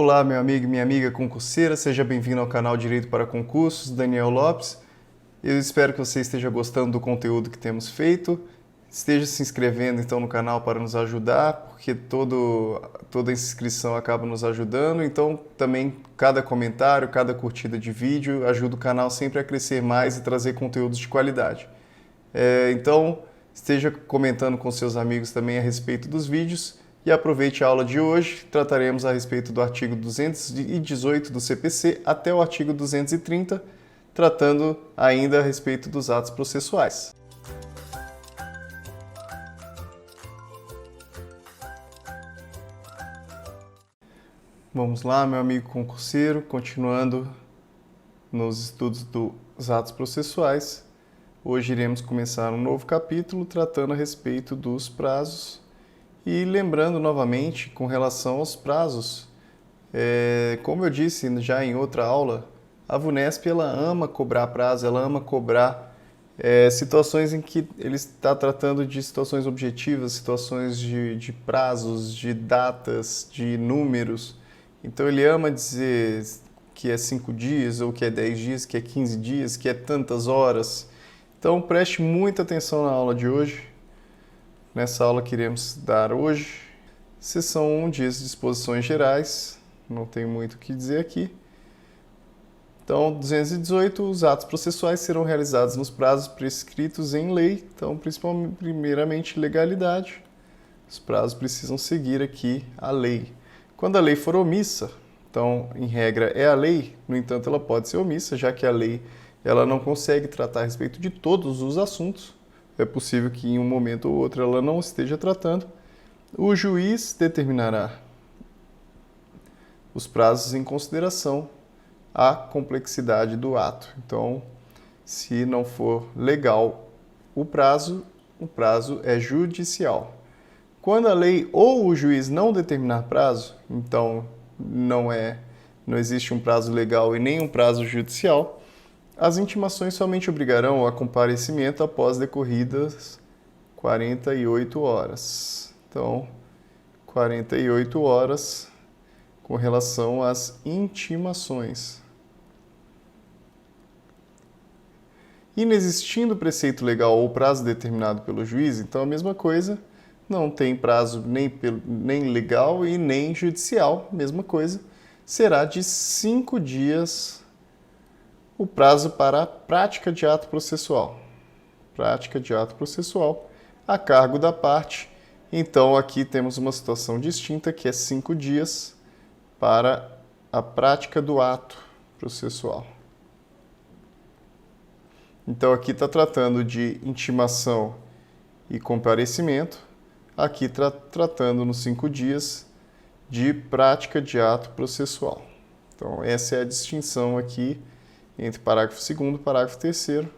Olá, meu amigo e minha amiga concurseira, seja bem-vindo ao canal Direito para Concursos, Daniel Lopes. Eu espero que você esteja gostando do conteúdo que temos feito. Esteja se inscrevendo então no canal para nos ajudar, porque toda inscrição acaba nos ajudando. Então, também cada comentário, cada curtida de vídeo ajuda o canal sempre a crescer mais e trazer conteúdos de qualidade. Então, esteja comentando com seus amigos também a respeito dos vídeos. E aproveite a aula de hoje, trataremos a respeito do artigo 218 do CPC até o artigo 230, tratando ainda a respeito dos atos processuais. Vamos lá, meu amigo concurseiro, continuando nos estudos dos atos processuais. Hoje iremos começar um novo capítulo tratando a respeito dos prazos. E lembrando novamente, com relação aos prazos, como eu disse já em outra aula, a VUNESP ela ama cobrar prazo, ela ama cobrar situações em que ele está tratando de situações objetivas, situações de prazos, de datas, de números. Então ele ama dizer que é 5 dias, ou que é 10 dias, que é 15 dias, que é tantas horas. Então preste muita atenção na aula de hoje. Nessa aula que iremos dar hoje, seção 1 diz disposições gerais, não tem muito o que dizer aqui. Então, 218, os atos processuais serão realizados nos prazos prescritos em lei, então, primeiramente, legalidade. Os prazos precisam seguir aqui a lei. Quando a lei for omissa, então, em regra, é a lei, no entanto, ela pode ser omissa, já que a lei ela não consegue tratar a respeito de todos os assuntos. É possível que em um momento ou outro ela não esteja tratando. O juiz determinará os prazos em consideração à complexidade do ato. Então, se não for legal o prazo é judicial. Quando a lei ou o juiz não determinar prazo, então não existe um prazo legal e nem um prazo judicial, as intimações somente obrigarão a comparecimento após decorridas 48 horas. Então, 48 horas com relação às intimações. Inexistindo preceito legal ou prazo determinado pelo juiz, então a mesma coisa, não tem prazo nem legal e nem judicial, mesma coisa, será de 5 dias o prazo para a prática de ato processual. Prática de ato processual a cargo da parte. Então, aqui temos uma situação distinta, que é 5 dias para a prática do ato processual. Então, aqui está tratando de intimação e comparecimento. Aqui está tratando nos 5 dias de prática de ato processual. Então, essa é a distinção aqui entre parágrafo 2º e parágrafo 3º.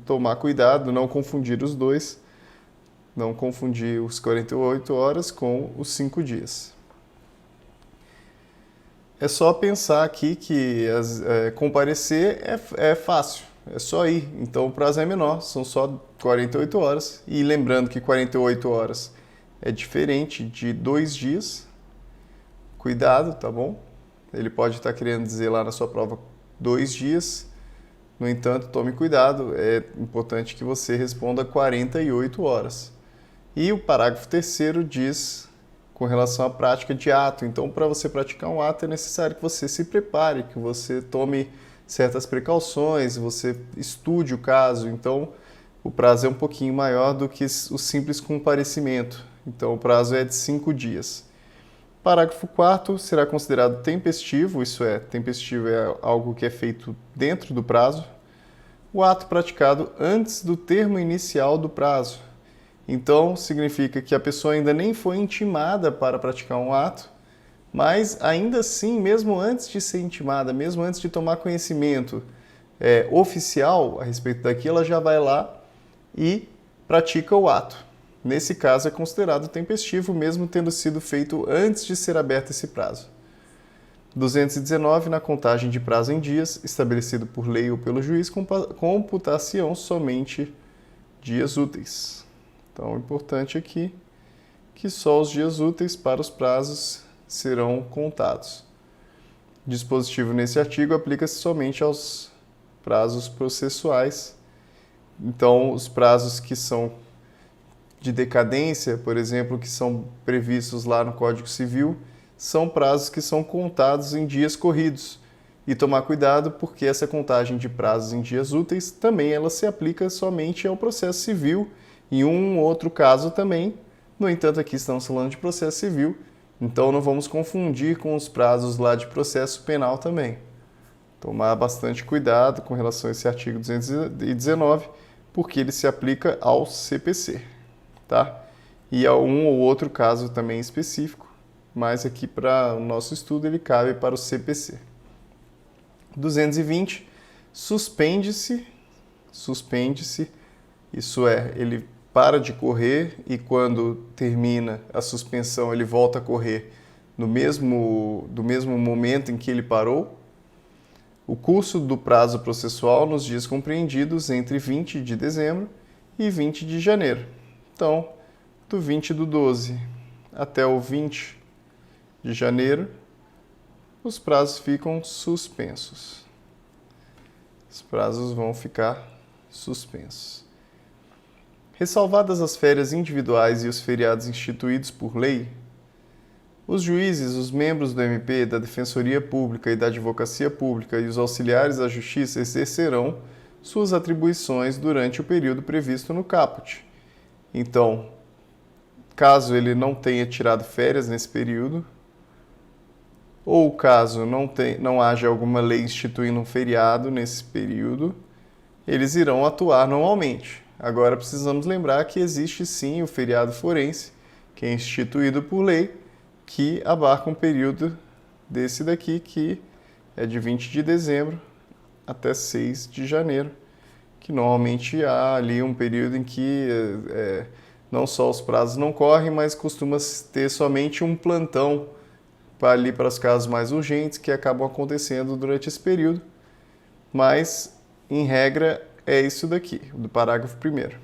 Tomar cuidado, não confundir os dois, não confundir os 48 horas com os 5 dias. É só pensar aqui que comparecer é fácil, é só ir, então o prazo é menor, são só 48 horas. E lembrando que 48 horas é diferente de 2 dias, cuidado, tá bom? Ele pode estar querendo dizer lá na sua prova 2 dias, no entanto, tome cuidado, é importante que você responda 48 horas. E o parágrafo 3º diz com relação à prática de ato. Então, para você praticar um ato, é necessário que você se prepare, que você tome certas precauções, você estude o caso. Então, o prazo é um pouquinho maior do que o simples comparecimento. Então, o prazo é de 5 dias. Parágrafo 4º será considerado tempestivo, isso é, tempestivo é algo que é feito dentro do prazo, o ato praticado antes do termo inicial do prazo. Então, significa que a pessoa ainda nem foi intimada para praticar um ato, mas ainda assim, mesmo antes de ser intimada, mesmo antes de tomar conhecimento oficial a respeito daquilo, ela já vai lá e pratica o ato. Nesse caso, é considerado tempestivo, mesmo tendo sido feito antes de ser aberto esse prazo. 219, na contagem de prazo em dias, estabelecido por lei ou pelo juiz, computação somente dias úteis. Então, o importante aqui que só os dias úteis para os prazos serão contados. dispositivo nesse artigo aplica-se somente aos prazos processuais. Então, os prazos que são de decadência, por exemplo, que são previstos lá no Código Civil, são prazos que são contados em dias corridos. E tomar cuidado porque essa contagem de prazos em dias úteis também ela se aplica somente ao processo civil, em um outro caso também. No entanto, aqui estamos falando de processo civil, então não vamos confundir com os prazos lá de processo penal também. Tomar bastante cuidado com relação a esse artigo 219, porque ele se aplica ao CPC, tá? E a um ou outro caso também específico, mas aqui para o nosso estudo ele cabe para o CPC. 220, suspende-se, isso é, ele para de correr e quando termina a suspensão ele volta a correr do mesmo momento em que ele parou. O curso do prazo processual nos dias compreendidos entre 20 de dezembro e 20 de janeiro. Então, do 20/12 até o 20 de janeiro, os prazos ficam suspensos. Os prazos vão ficar suspensos. Ressalvadas as férias individuais e os feriados instituídos por lei, os juízes, os membros do MP, da Defensoria Pública e da Advocacia Pública e os auxiliares da Justiça exercerão suas atribuições durante o período previsto no caput. Então, caso ele não tenha tirado férias nesse período, ou caso não haja alguma lei instituindo um feriado nesse período, eles irão atuar normalmente. Agora precisamos lembrar que existe sim o feriado forense, que é instituído por lei, que abarca um período desse daqui, que é de 20 de dezembro até 6 de janeiro, que normalmente há ali um período em que não só os prazos não correm, mas costuma ter somente um plantão para os casos mais urgentes que acabam acontecendo durante esse período, mas, em regra, é isso daqui, do parágrafo 1º.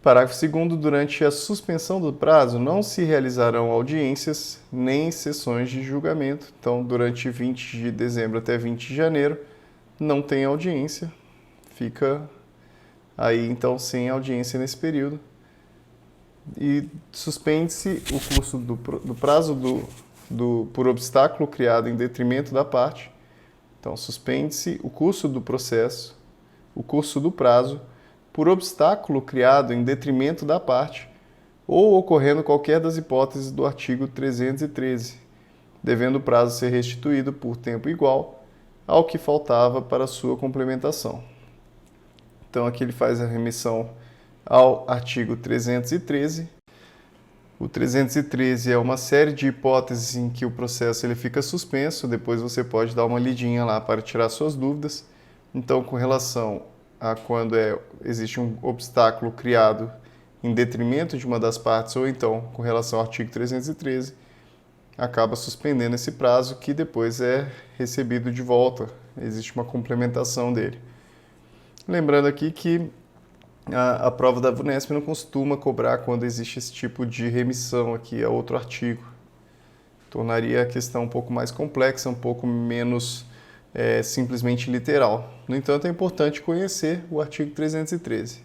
Parágrafo 2º, durante a suspensão do prazo, não se realizarão audiências nem sessões de julgamento. Então, durante 20 de dezembro até 20 de janeiro, não tem audiência, fica aí, então, sem audiência nesse período. E suspende-se o curso do prazo por obstáculo criado em detrimento da parte. Então, suspende-se o curso do processo, o curso do prazo, por obstáculo criado em detrimento da parte, ou ocorrendo qualquer das hipóteses do artigo 313, devendo o prazo ser restituído por tempo igual ao que faltava para sua complementação. Então, aqui ele faz a remissão ao artigo 313. O 313 é uma série de hipóteses em que o processo ele fica suspenso, depois você pode dar uma lidinha lá para tirar suas dúvidas. Então, com relação a quando existe um obstáculo criado em detrimento de uma das partes, ou então com relação ao artigo 313, acaba suspendendo esse prazo que depois é recebido de volta, existe uma complementação dele. Lembrando aqui que a prova da VUNESP não costuma cobrar quando existe esse tipo de remissão aqui a outro artigo. Tornaria a questão um pouco mais complexa, um pouco menos simplesmente literal. No entanto, é importante conhecer o artigo 313.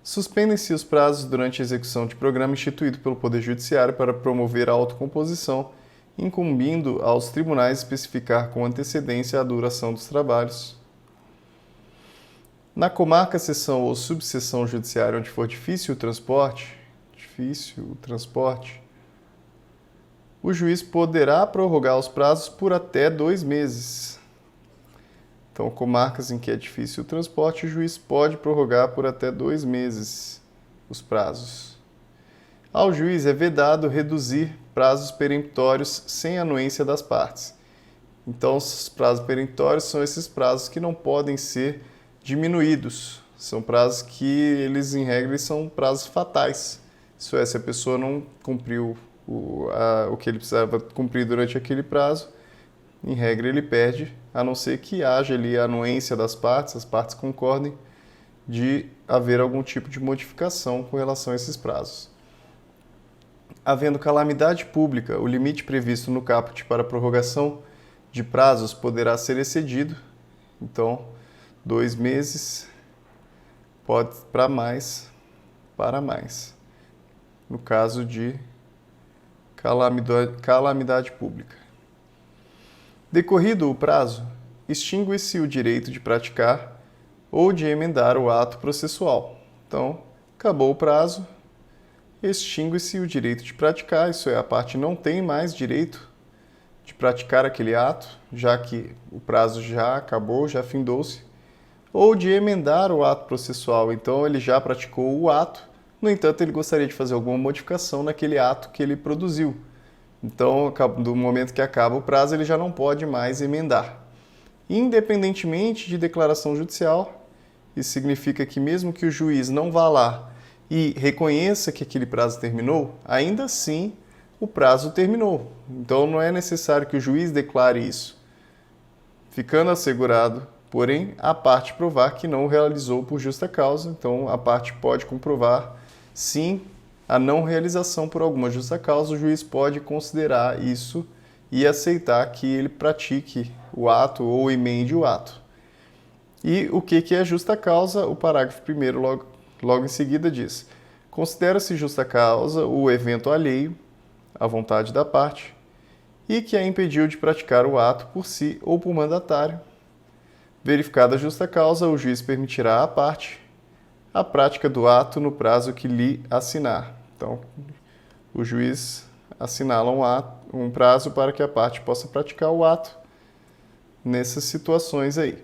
Suspendem-se os prazos durante a execução de programa instituído pelo Poder Judiciário para promover a autocomposição, incumbindo aos tribunais especificar com antecedência a duração dos trabalhos. Na comarca, seção ou subseção judiciária onde for difícil o transporte, o juiz poderá prorrogar os prazos por até 2 meses. Então, comarcas em que é difícil o transporte, o juiz pode prorrogar por até 2 meses os prazos. Ao juiz é vedado reduzir prazos peremptórios sem anuência das partes. Então, os prazos peremptórios são esses prazos que não podem ser diminuídos. São prazos que eles, em regra, são prazos fatais. Isso é, se a pessoa não cumpriu o que ele precisava cumprir durante aquele prazo, em regra ele perde, a não ser que haja ali a anuência das partes, as partes concordem de haver algum tipo de modificação com relação a esses prazos. Havendo calamidade pública, o limite previsto no caput para prorrogação de prazos poderá ser excedido. Então, 2 meses pode para mais, no caso de calamidade pública. Decorrido o prazo, extingue-se o direito de praticar ou de emendar o ato processual. Então, acabou o prazo, extingue-se o direito de praticar, isso é, a parte não tem mais direito de praticar aquele ato, já que o prazo já acabou, já findou-se, ou de emendar o ato processual, então ele já praticou o ato, no entanto ele gostaria de fazer alguma modificação naquele ato que ele produziu. Então, do momento que acaba o prazo, ele já não pode mais emendar. Independentemente de declaração judicial, isso significa que mesmo que o juiz não vá lá e reconheça que aquele prazo terminou, ainda assim o prazo terminou. Então não é necessário que o juiz declare isso. Ficando assegurado, porém, a parte provar que não o realizou por justa causa, então a parte pode comprovar, sim, a não realização por alguma justa causa, o juiz pode considerar isso e aceitar que ele pratique o ato ou emende o ato. E o que é justa causa? O parágrafo 1º, logo em seguida, diz: considera-se justa causa o evento alheio à vontade da parte e que a impediu de praticar o ato por si ou por mandatário. Verificada a justa causa, o juiz permitirá à parte a prática do ato no prazo que lhe assinar. Então, o juiz assinala um prazo para que a parte possa praticar o ato nessas situações aí.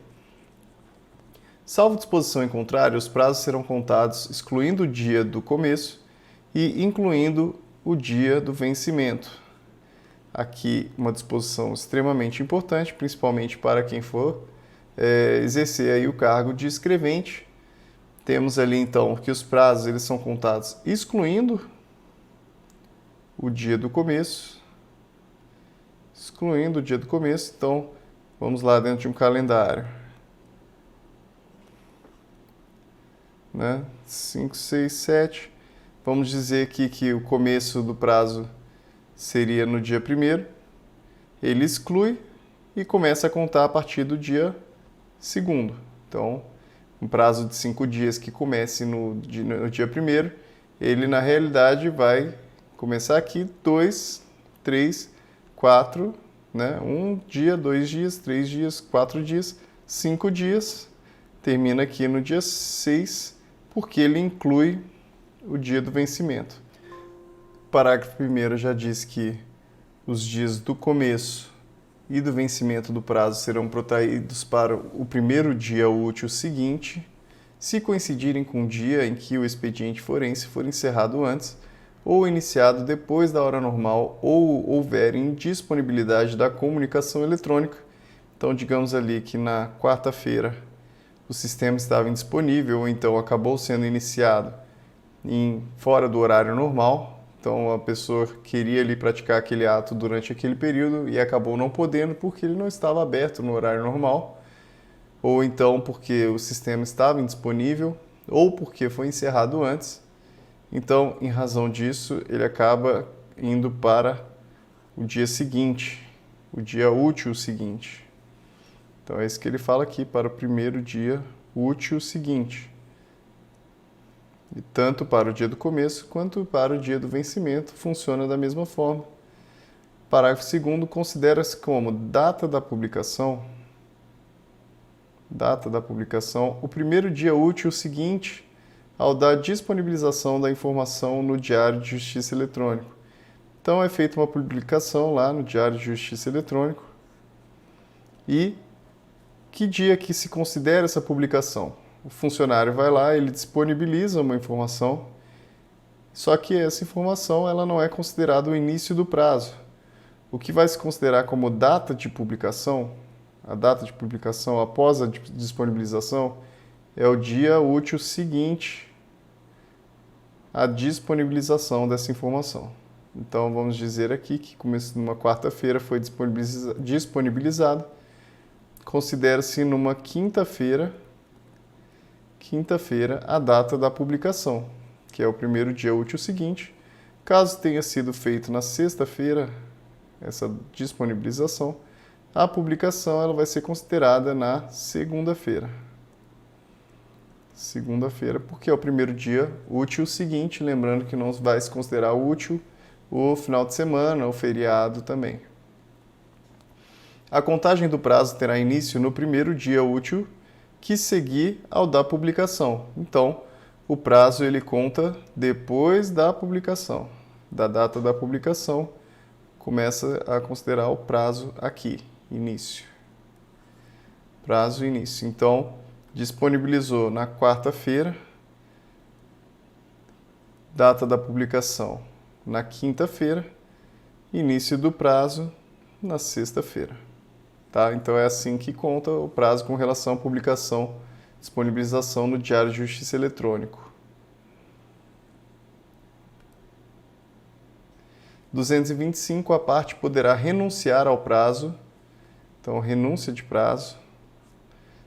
Salvo disposição em contrário, os prazos serão contados excluindo o dia do começo e incluindo o dia do vencimento. Aqui uma disposição extremamente importante, principalmente para quem for exercer aí o cargo de escrevente. Temos ali então que os prazos eles são contados excluindo o dia do começo. Então, vamos lá dentro de um calendário. 5, 6, 7. Vamos dizer aqui que o começo do prazo seria no dia 1º. Ele exclui e começa a contar a partir do dia 2º. Então, um prazo de 5 dias que comece no dia 1º, ele na realidade vai começar aqui 2, 3, 4, 1 dia, 2 dias, 3 dias, 4 dias, 5 dias, termina aqui no dia 6, porque ele inclui o dia do vencimento. O parágrafo 1º já diz que os dias do começo e do vencimento do prazo serão protraídos para o primeiro dia útil seguinte, se coincidirem com o dia em que o expediente forense for encerrado antes ou iniciado depois da hora normal ou houver indisponibilidade da comunicação eletrônica. Então, digamos ali que na quarta-feira o sistema estava indisponível ou então acabou sendo iniciado fora do horário normal. Então, a pessoa queria ali praticar aquele ato durante aquele período e acabou não podendo porque ele não estava aberto no horário normal, ou então porque o sistema estava indisponível, ou porque foi encerrado antes. Então, em razão disso, ele acaba indo para o dia seguinte, o dia útil seguinte. Então, é isso que ele fala aqui, para o primeiro dia útil seguinte. E tanto para o dia do começo quanto para o dia do vencimento funciona da mesma forma. Parágrafo 2º, considera-se como data da publicação o primeiro dia útil seguinte ao da disponibilização da informação no Diário de Justiça Eletrônico. Então é feita uma publicação lá no Diário de Justiça Eletrônico. E que dia que se considera essa publicação? O funcionário vai lá, ele disponibiliza uma informação, só que essa informação ela não é considerada o início do prazo. O que vai se considerar como data de publicação, a data de publicação após a disponibilização, é o dia útil seguinte à disponibilização dessa informação. Então vamos dizer aqui que começou numa quarta-feira foi disponibilizado, considera-se numa quinta-feira a data da publicação, que é o primeiro dia útil seguinte, Caso tenha sido feito na sexta-feira, essa disponibilização, a publicação ela vai ser considerada na segunda-feira. Segunda-feira, porque é o primeiro dia útil seguinte, lembrando que não vai se considerar útil o final de semana, o feriado também. A contagem do prazo terá início no primeiro dia útil que seguir ao da publicação. Então, o prazo ele conta depois da publicação, da data da publicação, começa a considerar o prazo aqui, início. Prazo início. Então, disponibilizou na quarta-feira, data da publicação na quinta-feira, início do prazo na sexta-feira. Tá? Então é assim que conta o prazo com relação à publicação, disponibilização no Diário de Justiça Eletrônico. 225, a parte poderá renunciar ao prazo, então renúncia de prazo,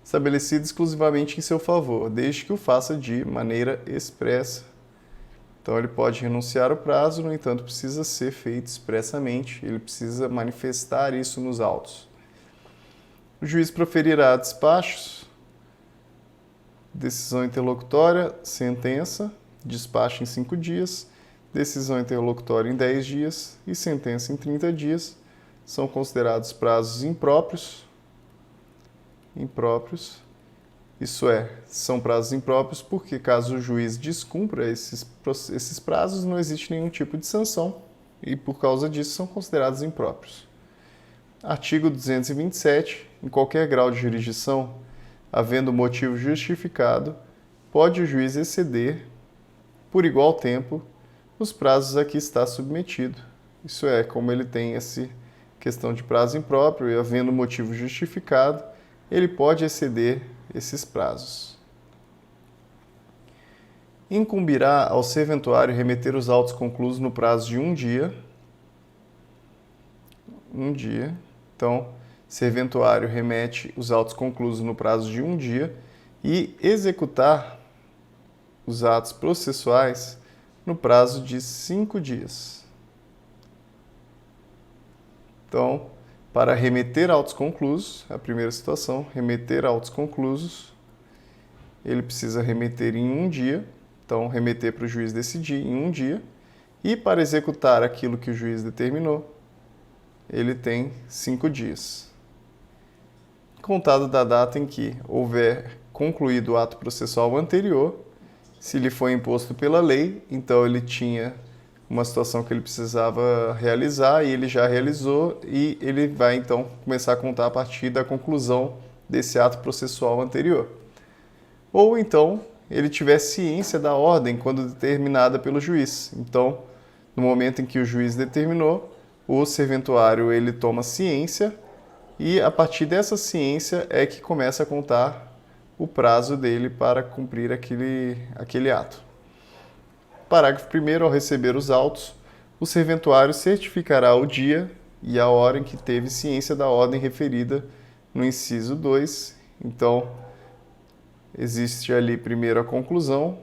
estabelecido exclusivamente em seu favor, desde que o faça de maneira expressa. Então ele pode renunciar ao prazo, no entanto precisa ser feito expressamente, ele precisa manifestar isso nos autos. O juiz proferirá despachos, decisão interlocutória, sentença, despacho em 5 dias, decisão interlocutória em 10 dias e sentença em 30 dias. São considerados prazos impróprios. Isso é, são prazos impróprios porque caso o juiz descumpra esses prazos, não existe nenhum tipo de sanção e por causa disso são considerados impróprios. Artigo 227. Em qualquer grau de jurisdição, havendo motivo justificado, pode o juiz exceder, por igual tempo, os prazos a que está submetido. Isso é, como ele tem essa questão de prazo impróprio e havendo motivo justificado, ele pode exceder esses prazos. Incumbirá ao serventuário remeter os autos conclusos no prazo de um dia. Então, serventuário remete os autos conclusos no prazo de um dia e executar os atos processuais no prazo de 5 dias. Então, para remeter autos conclusos, a primeira situação, remeter autos conclusos, ele precisa remeter em um dia, então remeter para o juiz decidir em um dia, e para executar aquilo que o juiz determinou, ele tem 5 dias. Contado da data em que houver concluído o ato processual anterior, se lhe foi imposto pela lei, então ele tinha uma situação que ele precisava realizar e ele já realizou e ele vai então começar a contar a partir da conclusão desse ato processual anterior. Ou então ele tiver ciência da ordem quando determinada pelo juiz. Então, no momento em que o juiz determinou, o serventuário ele toma ciência e a partir dessa ciência é que começa a contar o prazo dele para cumprir aquele ato. Parágrafo 1º, ao receber os autos, o serventuário certificará o dia e a hora em que teve ciência da ordem referida no inciso 2. Então, existe ali primeiro a conclusão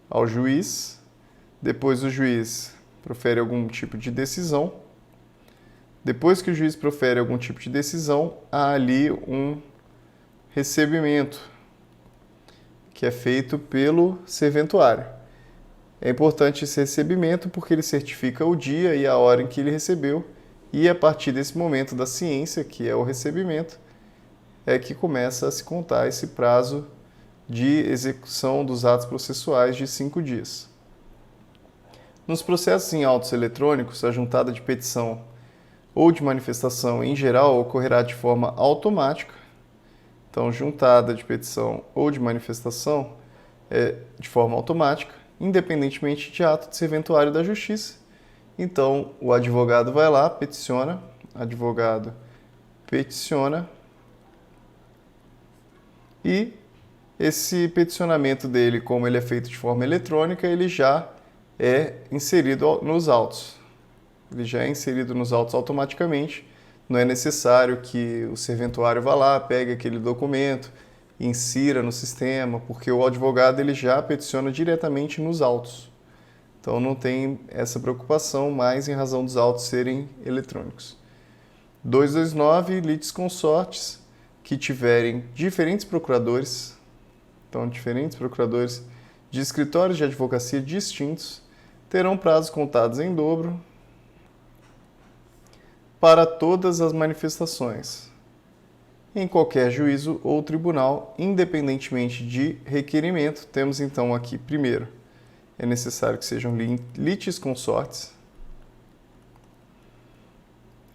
ao juiz, depois o juiz profere algum tipo de decisão. Depois que o juiz profere algum tipo de decisão, há ali um recebimento que é feito pelo serventuário. É importante esse recebimento porque ele certifica o dia e a hora em que ele recebeu e a partir desse momento da ciência, que é o recebimento, é que começa a se contar esse prazo de execução dos atos processuais de 5 dias. Nos processos em autos eletrônicos, a juntada de petição ou de manifestação em geral ocorrerá de forma automática. Então, juntada de petição ou de manifestação é de forma automática, independentemente de ato de serventuário da Justiça. Então, o advogado vai lá, peticiona, e esse peticionamento dele, como ele é feito de forma eletrônica, ele já é inserido nos autos. Ele já é inserido nos autos automaticamente, não é necessário que o serventuário vá lá, pegue aquele documento, insira no sistema, porque o advogado ele já peticiona diretamente nos autos. Então não tem essa preocupação mais em razão dos autos serem eletrônicos. 229, litisconsortes que tiverem diferentes procuradores, então diferentes procuradores de escritórios de advocacia distintos, terão prazos contados em dobro para todas as manifestações, em qualquer juízo ou tribunal, independentemente de requerimento. Temos então aqui, primeiro, é necessário que sejam litisconsortes.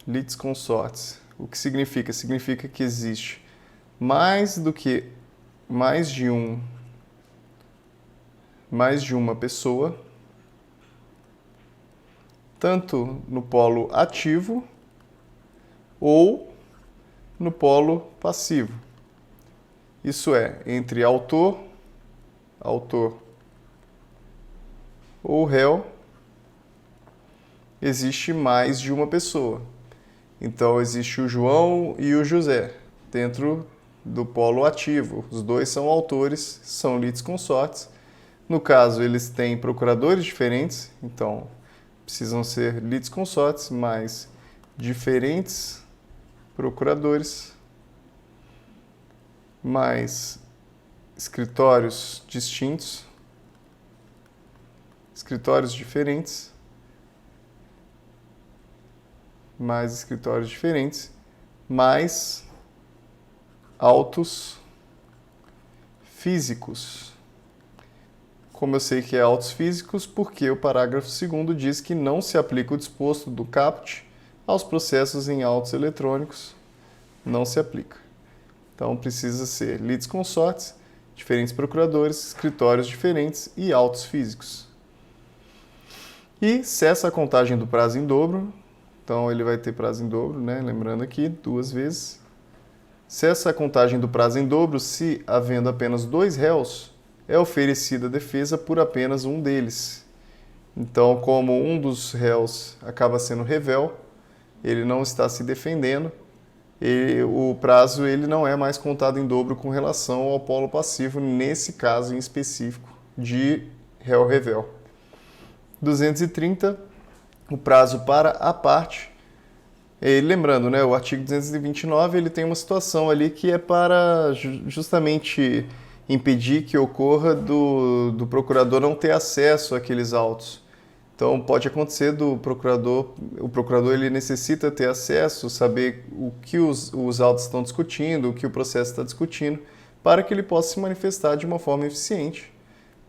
Litisconsortes. O que significa? Significa que existe mais de uma pessoa, tanto no polo ativo ou no polo passivo. Isso é, entre autor ou réu, existe mais de uma pessoa. Então, existe o João e o José dentro do polo ativo. Os dois são autores, são litisconsortes. No caso, eles têm procuradores diferentes, então precisam ser litisconsortes, mas diferentes procuradores, mais escritórios distintos, escritórios diferentes, mais escritórios diferentes, mais autos físicos. Como eu sei que é autos físicos? Porque o parágrafo 2º diz que não se aplica o disposto do caput aos processos em autos eletrônicos. Não se aplica. Então precisa ser litisconsortes, diferentes procuradores, escritórios diferentes e autos físicos. E cessa a contagem do prazo em dobro. Então ele vai ter prazo em dobro, né? Lembrando aqui, 2 vezes. Cessa a contagem do prazo em dobro se, havendo apenas 2 réus, é oferecida a defesa por apenas um deles. Então, como um dos réus acaba sendo revel, ele não está se defendendo, o prazo ele não é mais contado em dobro com relação ao polo passivo, nesse caso em específico de réu revel. 230, o prazo para a parte. E lembrando, né, o artigo 229 ele tem uma situação ali que é para justamente impedir que ocorra do procurador não ter acesso àqueles autos. Então pode acontecer o procurador ele necessita ter acesso, saber o que os autos estão discutindo, o que o processo está discutindo, para que ele possa se manifestar de uma forma eficiente.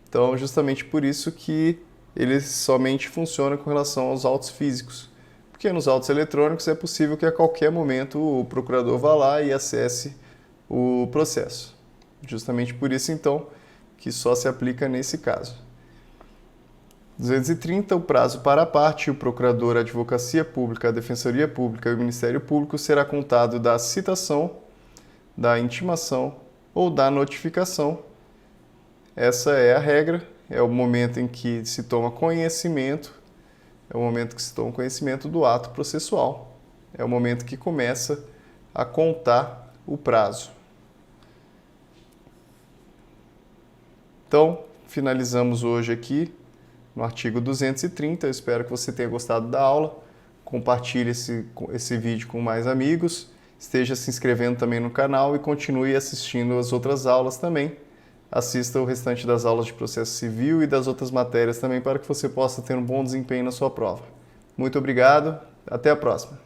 Então justamente por isso que ele somente funciona com relação aos autos físicos. Porque nos autos eletrônicos é possível que a qualquer momento o procurador vá lá e acesse o processo. Justamente por isso, então, que só se aplica nesse caso. 230, o prazo para a parte, o procurador, a advocacia pública, a defensoria pública e o Ministério Público será contado da citação, da intimação ou da notificação. Essa é a regra, é o momento em que se toma conhecimento, do ato processual. É o momento que começa a contar o prazo. Então, finalizamos hoje aqui no artigo 230. Eu espero que você tenha gostado da aula. Compartilhe esse vídeo com mais amigos. Esteja se inscrevendo também no canal e continue assistindo as outras aulas também. Assista o restante das aulas de processo civil e das outras matérias também para que você possa ter um bom desempenho na sua prova. Muito obrigado. Até a próxima.